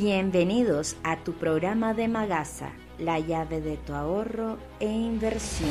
Bienvenidos a tu programa de Magasa, la llave de tu ahorro e inversión.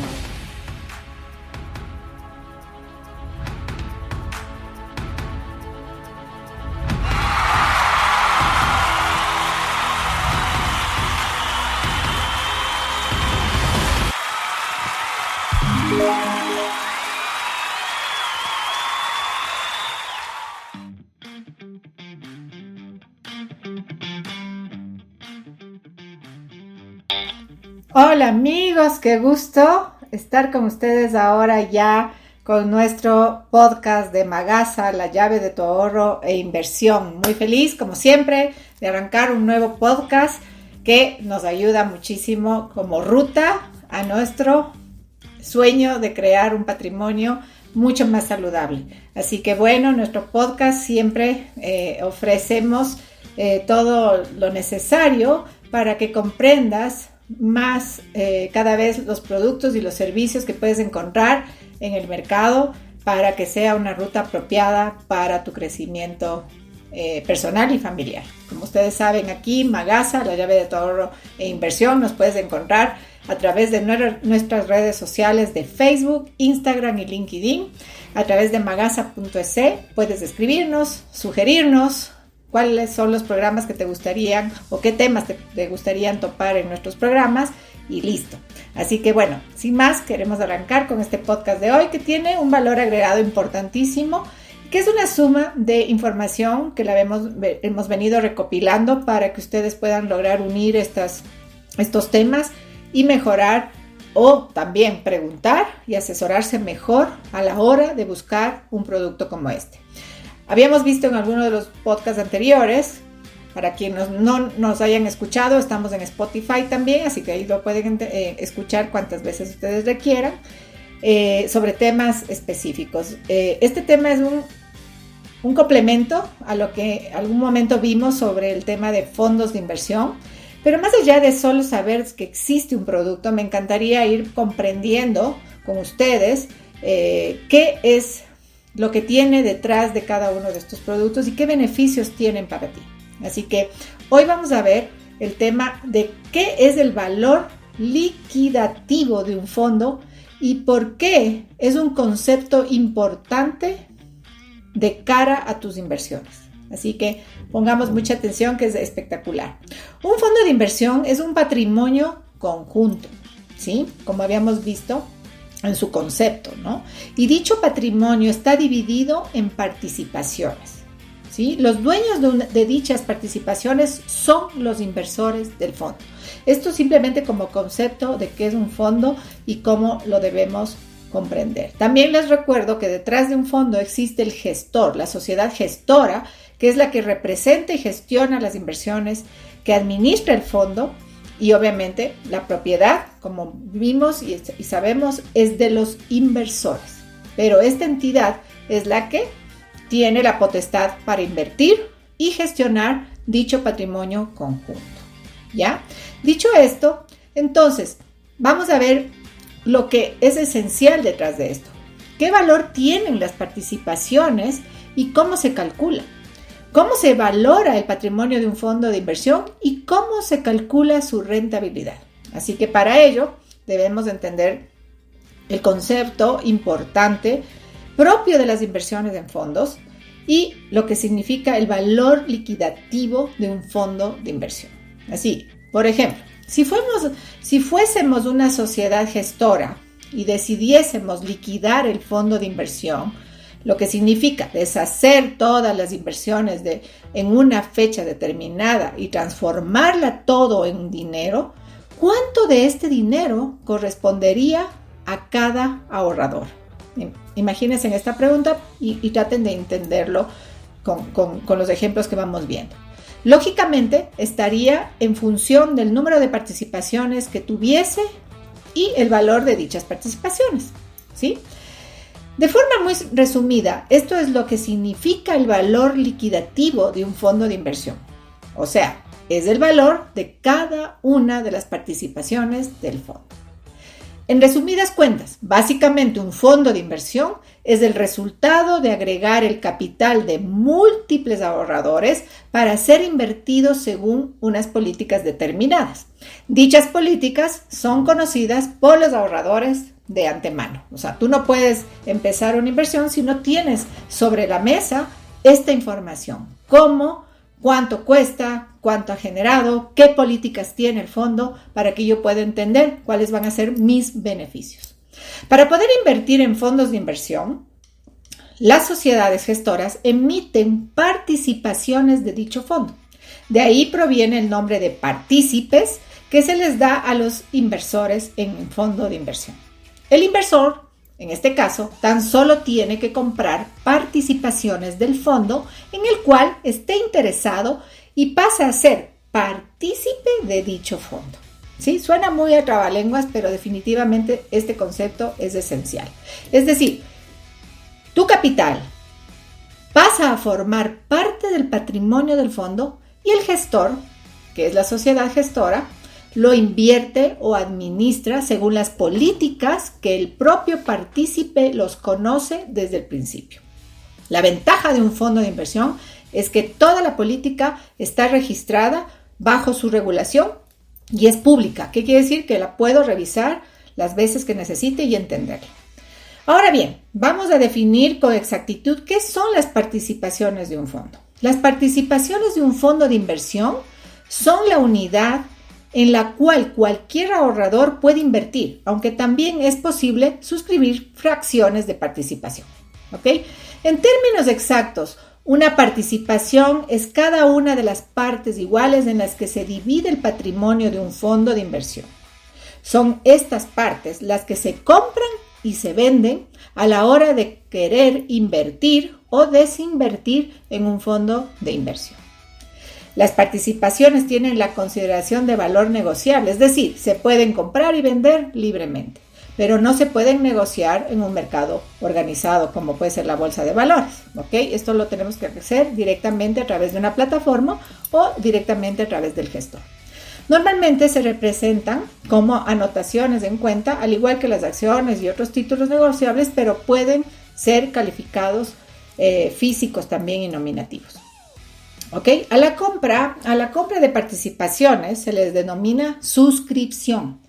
Hola amigos, qué gusto estar con ustedes ahora ya con nuestro podcast de Magasa, la llave de tu ahorro e inversión. Muy feliz, como siempre, de arrancar un nuevo podcast que nos ayuda muchísimo como ruta a nuestro sueño de crear un patrimonio mucho más saludable. Así que bueno, nuestro podcast siempre ofrecemos todo lo necesario para que comprendas más cada vez los productos y los servicios que puedes encontrar en el mercado para que sea una ruta apropiada para tu crecimiento personal y familiar. Como ustedes saben, aquí Magasa, la llave de tu ahorro e inversión, nos puedes encontrar a través de nuestras redes sociales de Facebook, Instagram y LinkedIn. A través de magasa.es puedes escribirnos, sugerirnos cuáles son los programas que te gustarían o qué temas te gustarían topar en nuestros programas y listo. Así que bueno, sin más, queremos arrancar con este podcast de hoy que tiene un valor agregado importantísimo, que es una suma de información que hemos venido recopilando para que ustedes puedan lograr unir estos temas y mejorar o también preguntar y asesorarse mejor a la hora de buscar un producto como este. Habíamos visto en alguno de los podcasts anteriores, para quienes no nos hayan escuchado, estamos en Spotify también, así que ahí lo pueden escuchar cuantas veces ustedes requieran, sobre temas específicos. Este tema es un complemento a lo que algún momento vimos sobre el tema de fondos de inversión, pero más allá de solo saber que existe un producto, me encantaría ir comprendiendo con ustedes qué es lo que tiene detrás de cada uno de estos productos y qué beneficios tienen para ti. Así que hoy vamos a ver el tema de qué es el valor liquidativo de un fondo y por qué es un concepto importante de cara a tus inversiones. Así que pongamos mucha atención, que es espectacular. Un fondo de inversión es un patrimonio conjunto, ¿sí? Como habíamos visto en su concepto, ¿no? Y dicho patrimonio está dividido en participaciones, ¿sí? Los dueños de dichas participaciones son los inversores del fondo. Esto simplemente como concepto de qué es un fondo y cómo lo debemos comprender. También les recuerdo que detrás de un fondo existe el gestor, la sociedad gestora, que es la que representa y gestiona las inversiones, que administra el fondo. Y obviamente la propiedad, como vimos y sabemos, es de los inversores. Pero esta entidad es la que tiene la potestad para invertir y gestionar dicho patrimonio conjunto. ¿Ya? Dicho esto, entonces vamos a ver lo que es esencial detrás de esto. ¿Qué valor tienen las participaciones y cómo se calcula? ¿Cómo se valora el patrimonio de un fondo de inversión y cómo se calcula su rentabilidad? Así que para ello debemos entender el concepto importante propio de las inversiones en fondos y lo que significa el valor liquidativo de un fondo de inversión. Así, por ejemplo, si fuésemos una sociedad gestora y decidiésemos liquidar el fondo de inversión, lo que significa deshacer todas las inversiones en una fecha determinada y transformarla todo en dinero, ¿cuánto de este dinero correspondería a cada ahorrador? Imagínense en esta pregunta y traten de entenderlo con los ejemplos que vamos viendo. Lógicamente estaría en función del número de participaciones que tuviese y el valor de dichas participaciones, ¿sí? De forma muy resumida, esto es lo que significa el valor liquidativo de un fondo de inversión. O sea, es el valor de cada una de las participaciones del fondo. En resumidas cuentas, básicamente un fondo de inversión es el resultado de agregar el capital de múltiples ahorradores para ser invertidos según unas políticas determinadas. Dichas políticas son conocidas por los ahorradores de antemano. O sea, tú no puedes empezar una inversión si no tienes sobre la mesa esta información. ¿Cómo? ¿Cuánto cuesta? ¿Cuánto ha generado? ¿Qué políticas tiene el fondo para que yo pueda entender cuáles van a ser mis beneficios? Para poder invertir en fondos de inversión, las sociedades gestoras emiten participaciones de dicho fondo. De ahí proviene el nombre de partícipes que se les da a los inversores en un fondo de inversión. El inversor, en este caso, tan solo tiene que comprar participaciones del fondo en el cual esté interesado y pasa a ser partícipe de dicho fondo. ¿Sí? Suena muy a trabalenguas, pero definitivamente este concepto es esencial. Es decir, tu capital pasa a formar parte del patrimonio del fondo y el gestor, que es la sociedad gestora, lo invierte o administra según las políticas que el propio partícipe los conoce desde el principio. La ventaja de un fondo de inversión es que toda la política está registrada bajo su regulación y es pública. ¿Qué quiere decir? Que la puedo revisar las veces que necesite y entenderla. Ahora bien, vamos a definir con exactitud qué son las participaciones de un fondo. Las participaciones de un fondo de inversión son la unidad en la cual cualquier ahorrador puede invertir, aunque también es posible suscribir fracciones de participación. ¿Ok? En términos exactos, una participación es cada una de las partes iguales en las que se divide el patrimonio de un fondo de inversión. Son estas partes las que se compran y se venden a la hora de querer invertir o desinvertir en un fondo de inversión. Las participaciones tienen la consideración de valor negociable, es decir, se pueden comprar y vender libremente, pero no se pueden negociar en un mercado organizado como puede ser la bolsa de valores. ¿Ok? Esto lo tenemos que hacer directamente a través de una plataforma o directamente a través del gestor. Normalmente se representan como anotaciones en cuenta, al igual que las acciones y otros títulos negociables, pero pueden ser calificados físicos también y nominativos. ¿Ok? A la compra de participaciones se les denomina suscripción,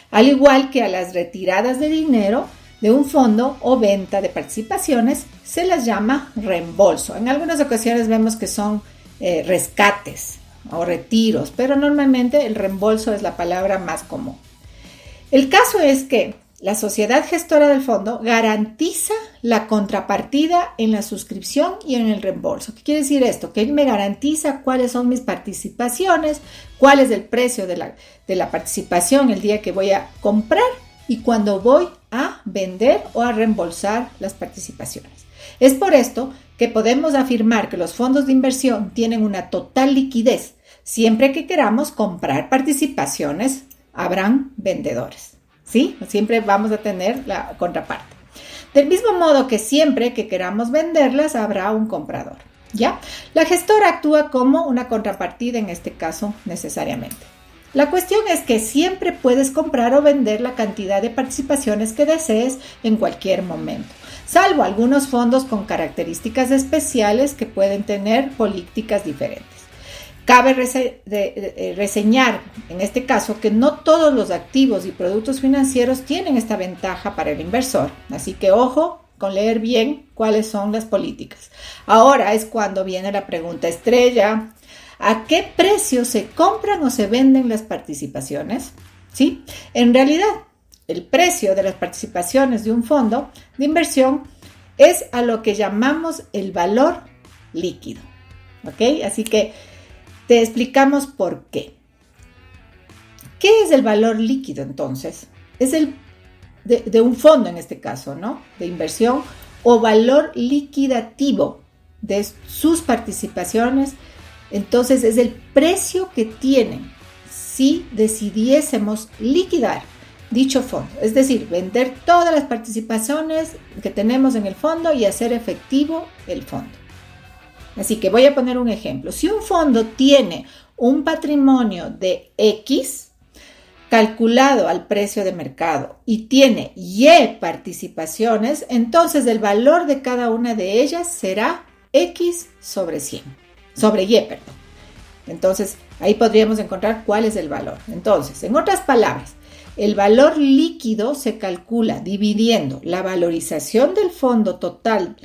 al igual que a las retiradas de dinero de un fondo o venta de participaciones se las llama reembolso. En algunas ocasiones vemos que son rescates o retiros, pero normalmente el reembolso es la palabra más común. El caso es que la sociedad gestora del fondo garantiza la contrapartida en la suscripción y en el reembolso. ¿Qué quiere decir esto? Que él me garantiza cuáles son mis participaciones, cuál es el precio de la participación el día que voy a comprar y cuando voy a vender o a reembolsar las participaciones. Es por esto que podemos afirmar que los fondos de inversión tienen una total liquidez. Siempre que queramos comprar participaciones, habrán vendedores. ¿Sí? Siempre vamos a tener la contraparte. Del mismo modo que siempre que queramos venderlas, habrá un comprador. ¿Ya? La gestora actúa como una contrapartida en este caso necesariamente. La cuestión es que siempre puedes comprar o vender la cantidad de participaciones que desees en cualquier momento, salvo algunos fondos con características especiales que pueden tener políticas diferentes. Cabe reseñar en este caso que no todos los activos y productos financieros tienen esta ventaja para el inversor, así que ojo con leer bien cuáles son las políticas. Ahora es cuando viene la pregunta estrella: ¿a qué precio se compran o se venden las participaciones? ¿Sí? En realidad, el precio de las participaciones de un fondo de inversión es a lo que llamamos el valor líquido. ¿Ok? Así que te explicamos por qué. ¿Qué es el valor líquido entonces? Es el de un fondo en este caso, ¿no? De inversión o valor liquidativo de sus participaciones. Entonces es el precio que tienen si decidiésemos liquidar dicho fondo, es decir, vender todas las participaciones que tenemos en el fondo y hacer efectivo el fondo. Así que voy a poner un ejemplo. Si un fondo tiene un patrimonio de X, calculado al precio de mercado y tiene Y participaciones, entonces el valor de cada una de ellas será X sobre 100, sobre Y, perdón. Entonces, ahí podríamos encontrar cuál es el valor. Entonces, en otras palabras, el valor líquido se calcula dividiendo la valorización del fondo total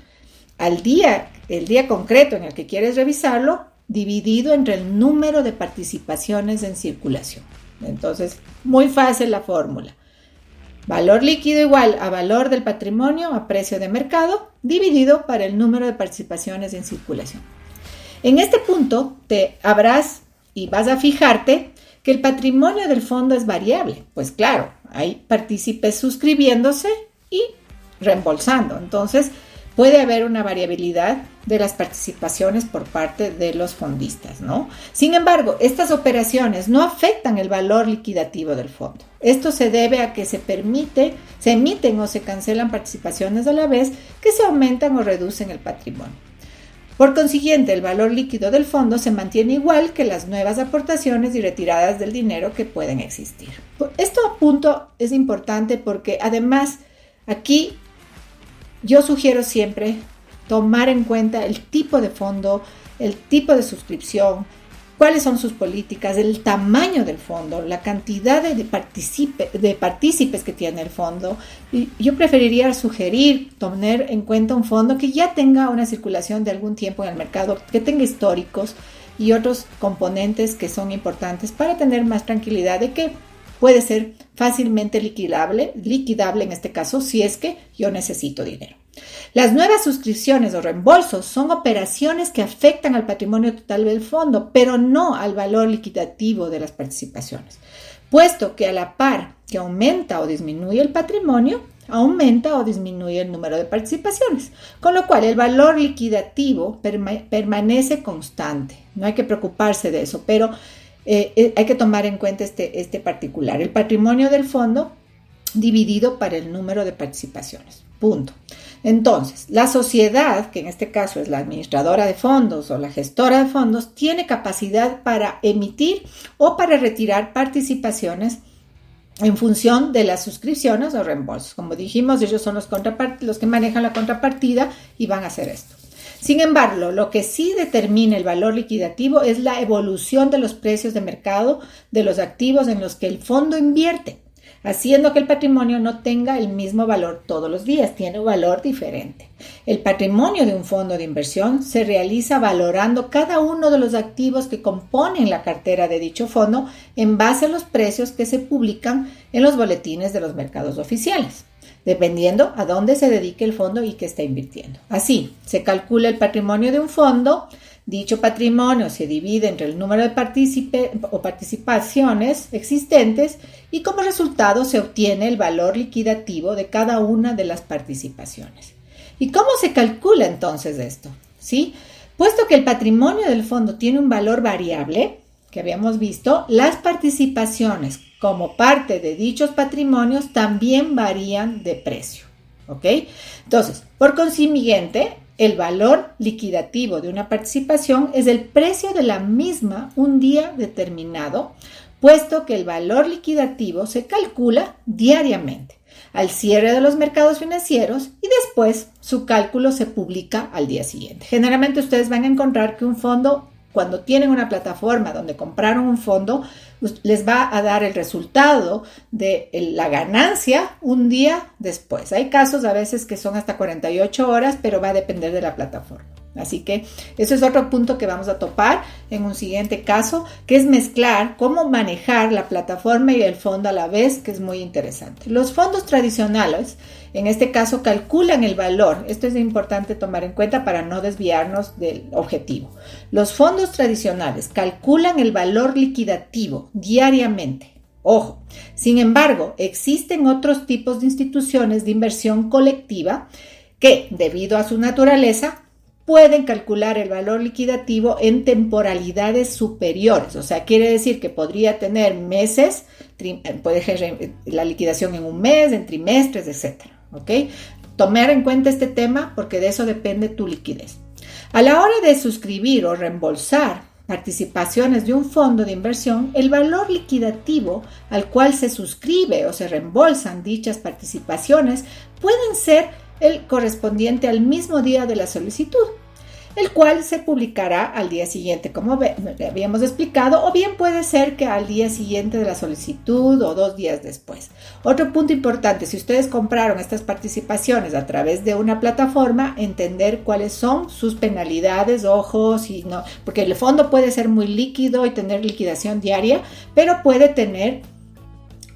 el día concreto en el que quieres revisarlo, dividido entre el número de participaciones en circulación. Entonces, muy fácil la fórmula. Valor líquido igual a valor del patrimonio a precio de mercado, dividido para el número de participaciones en circulación. En este punto te habrás y vas a fijarte que el patrimonio del fondo es variable. Pues claro, hay partícipes suscribiéndose y reembolsando. Entonces, puede haber una variabilidad de las participaciones por parte de los fondistas, ¿no? Sin embargo, estas operaciones no afectan el valor liquidativo del fondo. Esto se debe a que se emiten o se cancelan participaciones a la vez que se aumentan o reducen el patrimonio. Por consiguiente, el valor líquido del fondo se mantiene igual que las nuevas aportaciones y retiradas del dinero que pueden existir. Este punto es importante porque además aquí yo sugiero siempre tomar en cuenta el tipo de fondo, el tipo de suscripción, cuáles son sus políticas, el tamaño del fondo, la cantidad de partícipes que tiene el fondo. Y yo preferiría sugerir tener en cuenta un fondo que ya tenga una circulación de algún tiempo en el mercado, que tenga históricos y otros componentes que son importantes para tener más tranquilidad de que puede ser fácilmente liquidable en este caso si es que yo necesito dinero. Las nuevas suscripciones o reembolsos son operaciones que afectan al patrimonio total del fondo, pero no al valor liquidativo de las participaciones, puesto que a la par que aumenta o disminuye el patrimonio, aumenta o disminuye el número de participaciones, con lo cual el valor liquidativo permanece constante. No hay que preocuparse de eso, pero hay que tomar en cuenta este particular, el patrimonio del fondo dividido para el número de participaciones. Punto. Entonces, la sociedad, que en este caso es la administradora de fondos o la gestora de fondos, tiene capacidad para emitir o para retirar participaciones en función de las suscripciones o reembolsos. Como dijimos, ellos son los que manejan la contrapartida y van a hacer esto. Sin embargo, lo que sí determina el valor liquidativo es la evolución de los precios de mercado de los activos en los que el fondo invierte, haciendo que el patrimonio no tenga el mismo valor todos los días, tiene un valor diferente. El patrimonio de un fondo de inversión se realiza valorando cada uno de los activos que componen la cartera de dicho fondo en base a los precios que se publican en los boletines de los mercados oficiales, dependiendo a dónde se dedique el fondo y qué está invirtiendo. Así, se calcula el patrimonio de un fondo. Dicho patrimonio se divide entre el número de participaciones existentes y como resultado se obtiene el valor liquidativo de cada una de las participaciones. ¿Y cómo se calcula entonces esto? ¿Sí? Puesto que el patrimonio del fondo tiene un valor variable, que habíamos visto, las participaciones como parte de dichos patrimonios también varían de precio. ¿Ok? Entonces, por consiguiente, el valor liquidativo de una participación es el precio de la misma un día determinado, puesto que el valor liquidativo se calcula diariamente al cierre de los mercados financieros y después su cálculo se publica al día siguiente. Generalmente ustedes van a encontrar que un fondo, cuando tienen una plataforma donde compraron un fondo, les va a dar el resultado de la ganancia un día después. Hay casos a veces que son hasta 48 horas, pero va a depender de la plataforma. Así que eso es otro punto que vamos a topar en un siguiente caso, que es mezclar cómo manejar la plataforma y el fondo a la vez, que es muy interesante. Los fondos tradicionales, en este caso, calculan el valor. Esto es importante tomar en cuenta para no desviarnos del objetivo. Los fondos tradicionales calculan el valor liquidativo diariamente. Ojo, sin embargo, existen otros tipos de instituciones de inversión colectiva que, debido a su naturaleza, pueden calcular el valor liquidativo en temporalidades superiores. O sea, quiere decir que podría tener meses, puede ser la liquidación en un mes, en trimestres, etc. ¿Ok? Tomar en cuenta este tema porque de eso depende tu liquidez. A la hora de suscribir o reembolsar participaciones de un fondo de inversión, el valor liquidativo al cual se suscribe o se reembolsan dichas participaciones pueden ser el correspondiente al mismo día de la solicitud, el cual se publicará al día siguiente, como habíamos explicado, o bien puede ser que al día siguiente de la solicitud o 2 días después. Otro punto importante, si ustedes compraron estas participaciones a través de una plataforma, entender cuáles son sus penalidades, ojos, y no, porque el fondo puede ser muy líquido y tener liquidación diaria, pero puede tener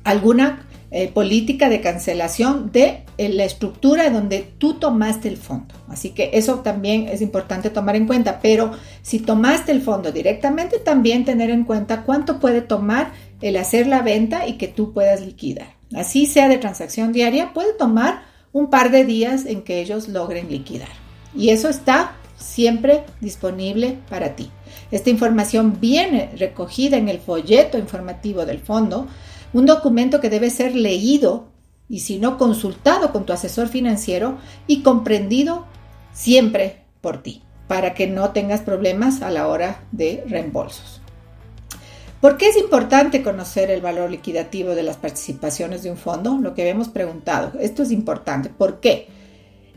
alguna política de cancelación de la estructura donde tú tomaste el fondo. Así que eso también es importante tomar en cuenta, pero si tomaste el fondo directamente, también tener en cuenta cuánto puede tomar el hacer la venta y que tú puedas liquidar. Así sea de transacción diaria, puede tomar un par de días en que ellos logren liquidar. Y eso está siempre disponible para ti. Esta información viene recogida en el folleto informativo del fondo, un documento que debe ser leído y si no consultado con tu asesor financiero y comprendido siempre por ti, para que no tengas problemas a la hora de reembolsos. ¿Por qué es importante conocer el valor liquidativo de las participaciones de un fondo? Lo que habíamos preguntado. Esto es importante. ¿Por qué?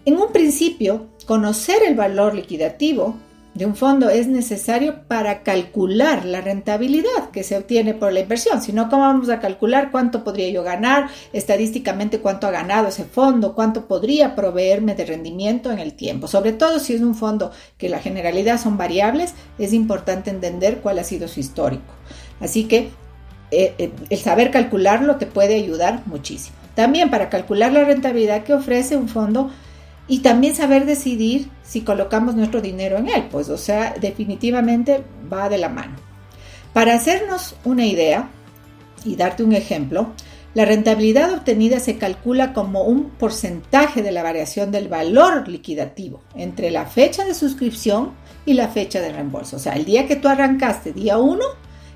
En un principio, conocer el valor liquidativo de un fondo es necesario para calcular la rentabilidad que se obtiene por la inversión. Si no, ¿cómo vamos a calcular cuánto podría yo ganar estadísticamente, cuánto ha ganado ese fondo, cuánto podría proveerme de rendimiento en el tiempo? Sobre todo si es un fondo que la generalidad son variables, es importante entender cuál ha sido su histórico. Así que el saber calcularlo te puede ayudar muchísimo. También para calcular la rentabilidad que ofrece un fondo y también saber decidir si colocamos nuestro dinero en él, pues, o sea, definitivamente va de la mano. Para hacernos una idea y darte un ejemplo, la rentabilidad obtenida se calcula como un porcentaje de la variación del valor liquidativo entre la fecha de suscripción y la fecha de reembolso. O sea, el día que tú arrancaste, día 1,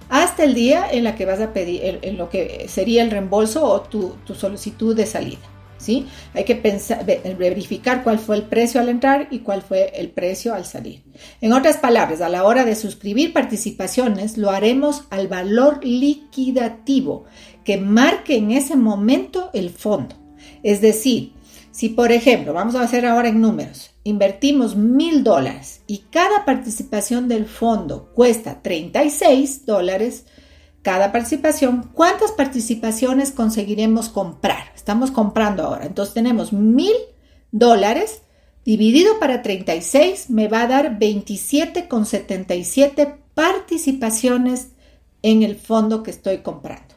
hasta el día en la que vas a pedir, en lo que sería el reembolso o tu solicitud de salida. ¿Sí? Hay que verificar cuál fue el precio al entrar y cuál fue el precio al salir. En otras palabras, a la hora de suscribir participaciones, lo haremos al valor liquidativo que marque en ese momento el fondo. Es decir, si por ejemplo, vamos a hacer ahora en números, invertimos $1,000 y cada participación del fondo cuesta $36, cada participación, ¿cuántas participaciones conseguiremos comprar? Estamos comprando ahora. Entonces tenemos $1,000 dividido para 36 me va a dar 27,77 participaciones en el fondo que estoy comprando.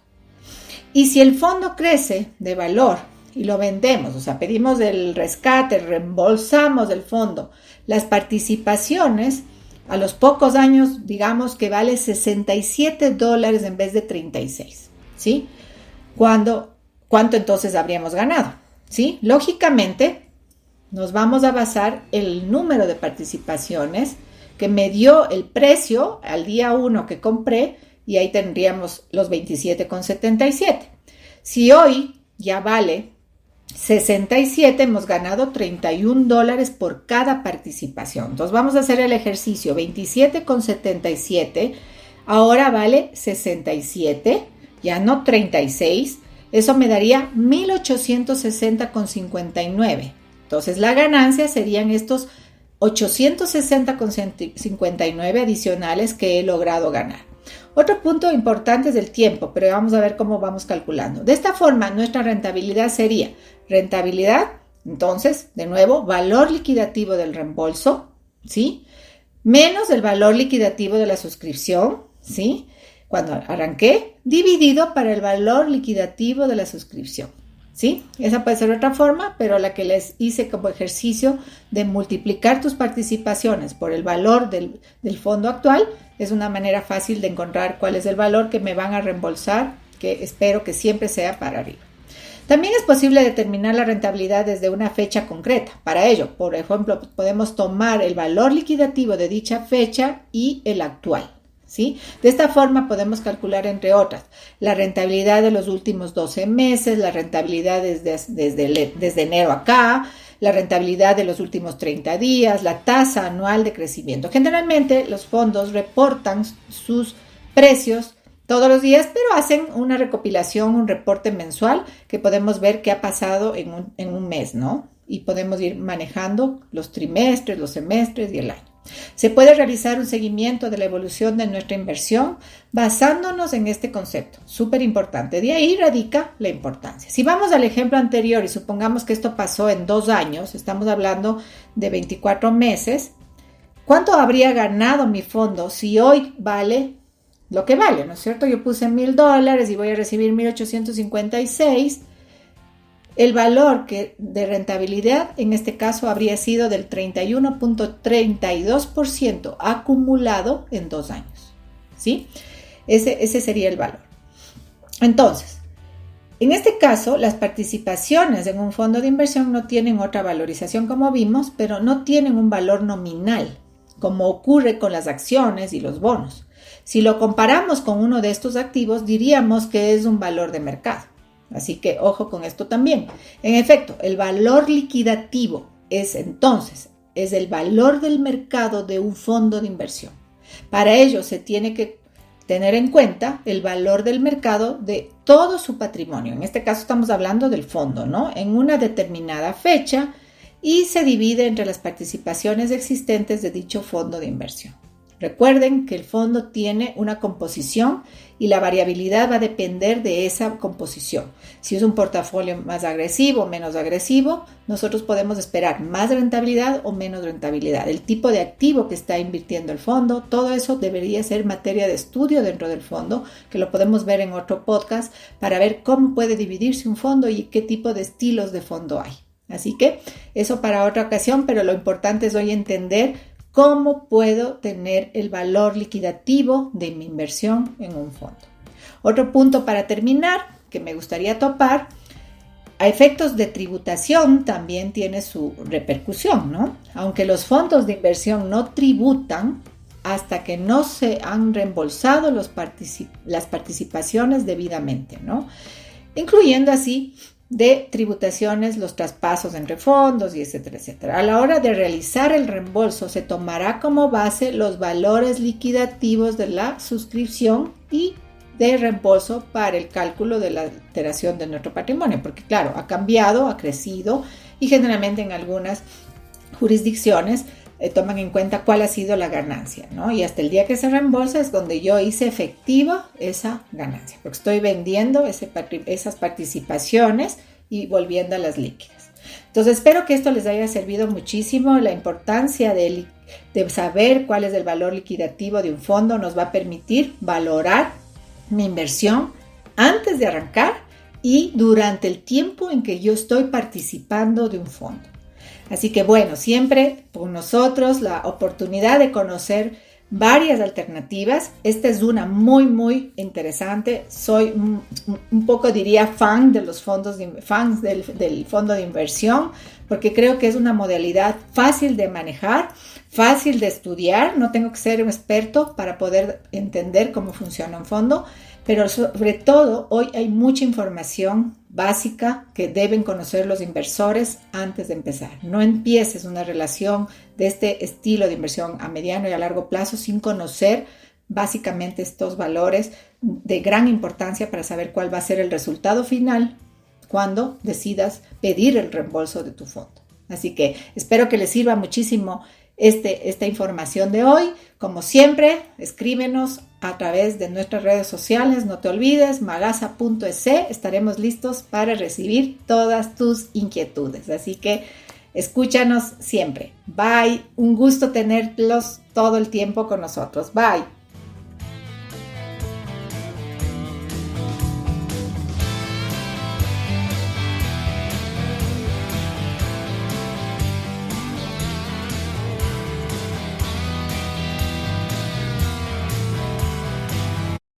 Y si el fondo crece de valor y lo vendemos, o sea, pedimos el rescate, reembolsamos el fondo, las participaciones a los pocos años, digamos que vale $67 en vez de 36, ¿sí? ¿Cuánto entonces habríamos ganado? ¿Sí? Lógicamente, nos vamos a basar en el número de participaciones que me dio el precio al día 1 que compré y ahí tendríamos los 27,77. Si hoy ya vale 67, hemos ganado $31 por cada participación. Entonces vamos a hacer el ejercicio. 27,77 ahora vale 67, ya no 36. Eso me daría 1,860,59. Entonces la ganancia serían estos 860,59 adicionales que he logrado ganar. Otro punto importante es el tiempo, pero vamos a ver cómo vamos calculando. De esta forma, nuestra rentabilidad sería rentabilidad, entonces, de nuevo, valor liquidativo del reembolso, ¿sí? Menos el valor liquidativo de la suscripción, ¿sí? Cuando arranqué, dividido para el valor liquidativo de la suscripción, ¿sí? Esa puede ser otra forma, pero la que les hice como ejercicio de multiplicar tus participaciones por el valor del fondo actual es una manera fácil de encontrar cuál es el valor que me van a reembolsar, que espero que siempre sea para arriba. También es posible determinar la rentabilidad desde una fecha concreta. Para ello, por ejemplo, podemos tomar el valor liquidativo de dicha fecha y el actual, ¿sí? De esta forma podemos calcular, entre otras, la rentabilidad de los últimos 12 meses, la rentabilidad desde enero acá, la rentabilidad de los últimos 30 días, la tasa anual de crecimiento. Generalmente los fondos reportan sus precios todos los días, pero hacen una recopilación, un reporte mensual que podemos ver qué ha pasado en un mes, ¿no? Y podemos ir manejando los trimestres, los semestres y el año. Se puede realizar un seguimiento de la evolución de nuestra inversión basándonos en este concepto, súper importante. De ahí radica la importancia. Si vamos al ejemplo anterior y supongamos que esto pasó en 2 años, estamos hablando de 24 meses, ¿cuánto habría ganado mi fondo si hoy vale lo que vale, ¿no es cierto? Yo puse $1,000 y voy a recibir 1,856. El valor de rentabilidad en este caso habría sido del 31.32% acumulado en 2 años, ¿sí? Ese sería el valor. Entonces, en este caso, las participaciones en un fondo de inversión no tienen otra valorización como vimos, pero no tienen un valor nominal, como ocurre con las acciones y los bonos. Si lo comparamos con uno de estos activos, diríamos que es un valor de mercado. Así que ojo con esto también. En efecto, el valor liquidativo es el valor del mercado de un fondo de inversión. Para ello se tiene que tener en cuenta el valor del mercado de todo su patrimonio. En este caso estamos hablando del fondo, ¿no? En una determinada fecha y se divide entre las participaciones existentes de dicho fondo de inversión. Recuerden que el fondo tiene una composición y la variabilidad va a depender de esa composición. Si es un portafolio más agresivo o menos agresivo, nosotros podemos esperar más rentabilidad o menos rentabilidad. El tipo de activo que está invirtiendo el fondo, todo eso debería ser materia de estudio dentro del fondo, que lo podemos ver en otro podcast para ver cómo puede dividirse un fondo y qué tipo de estilos de fondo hay. Así que eso para otra ocasión, pero lo importante es hoy entender ¿cómo puedo tener el valor liquidativo de mi inversión en un fondo? Otro punto para terminar que me gustaría topar, a efectos de tributación también tiene su repercusión, ¿no? Aunque los fondos de inversión no tributan hasta que no se han reembolsado las participaciones debidamente, ¿no? Incluyendo así de tributaciones, los traspasos entre fondos y etcétera, etcétera. A la hora de realizar el reembolso se tomará como base los valores liquidativos de la suscripción y de reembolso para el cálculo de la alteración de nuestro patrimonio, porque claro, ha cambiado, ha crecido y generalmente en algunas jurisdicciones toman en cuenta cuál ha sido la ganancia, ¿no? Y hasta el día que se reembolsa es donde yo hice efectiva esa ganancia, porque estoy vendiendo esas participaciones y volviéndolas líquidas. Entonces espero que esto les haya servido muchísimo. La importancia de saber cuál es el valor liquidativo de un fondo nos va a permitir valorar mi inversión antes de arrancar y durante el tiempo en que yo estoy participando de un fondo. Así que bueno, siempre por nosotros la oportunidad de conocer varias alternativas. Esta es una muy, muy interesante. Soy un poco, diría, fan de los fondos, fans del fondo de inversión, porque creo que es una modalidad fácil de manejar, fácil de estudiar. No tengo que ser un experto para poder entender cómo funciona un fondo, pero sobre todo hoy hay mucha información básica que deben conocer los inversores antes de empezar. No empieces una relación de este estilo de inversión a mediano y a largo plazo sin conocer básicamente estos valores de gran importancia para saber cuál va a ser el resultado final cuando decidas pedir el reembolso de tu fondo. Así que espero que les sirva muchísimo esta información de hoy. Como siempre, escríbenos a través de nuestras redes sociales. No te olvides, magasa.es. Estaremos listos para recibir todas tus inquietudes. Así que escúchanos siempre. Bye. Un gusto tenerlos todo el tiempo con nosotros. Bye.